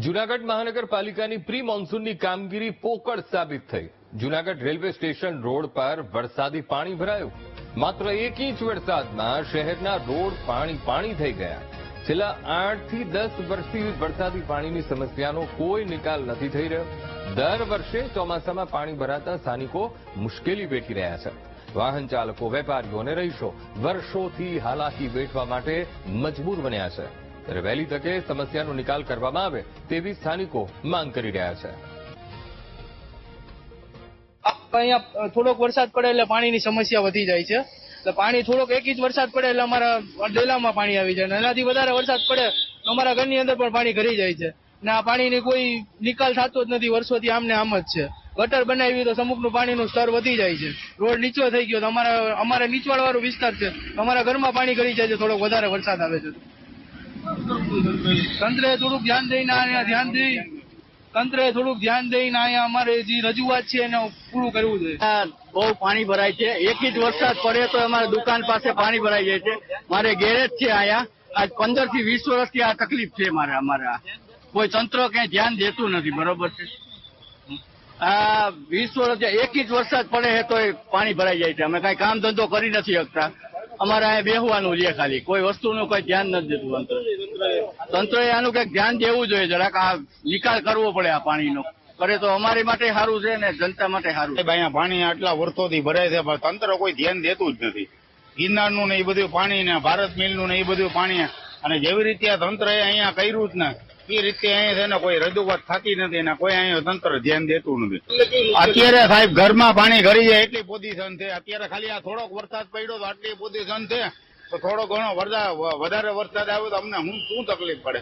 જૂનાગઢ મહાનગરપાલિકાની પ્રી મોન્સૂનની કામગીરી પોકળ સાબિત થઈ। જૂનાગઢ રેલવે સ્ટેશન રોડ પર વરસાદી પાણી ભરાયું। માત્ર 1 ઇંચ વરસાદમાં શહેરના રોડ પાણી થઈ ગયા। છેલ્લા 8 થી 10 વર્ષથી વરસાદી પાણીની સમસ્યાનો કોઈ નિકાલ નથી થઈ રહ્યો। દર વર્ષે ચોમાસામાં પાણી ભરાતા સ્થાનિકો મુશ્કેલી વેઠી રહ્યા છે। વાહન ચાલકો, વેપારીઓ અને રહીશો વર્ષોથી હાલાકી વેઠવા માટે મજબૂર બન્યા છે। ત્યારે વહેલી તકે સમસ્યાનો નિકાલ કરવામાં આવે તેવી સ્થાનિકો માંગ કરી રહ્યા છે। અહીંયા થોડોક વરસાદ પડે એટલે પાણીની સમસ્યા વધી જાય છે। એટલે પાણી થોડોક 1 ઇંચ વરસાદ પડે એટલે અમારા ડેલામાં પાણી આવી જાય, એનાથી વધારે વરસાદ પડે તો અમારા ઘરની અંદર પણ પાણી ઘરી જાય છે ને આ પાણીની કોઈ નિકાલ થતો જ નથી। વર્ષોથી આમને આમ જ છે। ગટર બનાવી તો સમુખનું પાણીનું સ્તર વધી જાય છે, રોડ નીચો થઈ ગયો તો અમારે નીચવાડ વાળો વિસ્તાર છે, અમારા ઘરમાં પાણી ઘરી જાય છે થોડોક વધારે વરસાદ આવે છે। તંત્રે થોડુંક ધ્યાન દઈને અહીંયા અમારે જે રજૂઆત છે એને પૂરું કરવું જોઈએ। બહુ પાણી ભરાય છે, 1 ઇંચ વરસાદ પડે તો અમારા દુકાન પાસે પાણી ભરાઈ જાય છે। મારે ગેરેજ છે અહીંયા, આજ 15 થી 20 વર્ષથી આ તકલીફ છે। અમારે કોઈ તંત્ર કઈ ધ્યાન દેતું નથી, બરોબર છે। આ 20 વર્ષ 1 ઇંચ વરસાદ પડે છે તો પાણી ભરાઈ જાય છે। અમે કઈ કામ ધંધો કરી નથી શકતા, અમારે અહીંયા બેહવાનું છે ખાલી, કોઈ વસ્તુનું કોઈ ધ્યાન નથી દેતું તંત્રએ આનું કઈક ધ્યાન દેવું જોઈએ, જરાક આ નિકાલ કરવો પડે આ પાણીનો, કરે તો અમારી માટે સારું છે ને જનતા માટે સારું છે। અહીંયા પાણી આટલા વર્ષોથી ભરાય છે પણ તંત્ર કોઈ ધ્યાન દેતું જ નથી। ગિરનારનું ને એ બધું પાણી ને ભારત મિલનું ને એ બધું પાણી, અને જેવી રીતે આ તંત્રએ અહીંયા કર્યું જ ને એ રીતે અહીંયા છે ને કોઈ રજૂઆત થતી નથી ને કોઈ અહીંયા તંત્ર ધ્યાન દેતું નથી। અત્યારે સાહેબ ઘરમાં પાણી ઘરી જાય એટલી પોઝિશન છે। અત્યારે ખાલી આ થોડોક વરસાદ પડ્યો તો આટલી પોઝિશન છે, તો થોડો ઘણો વધારે વરસાદ આવ્યો તો અમને શું તકલીફ પડે।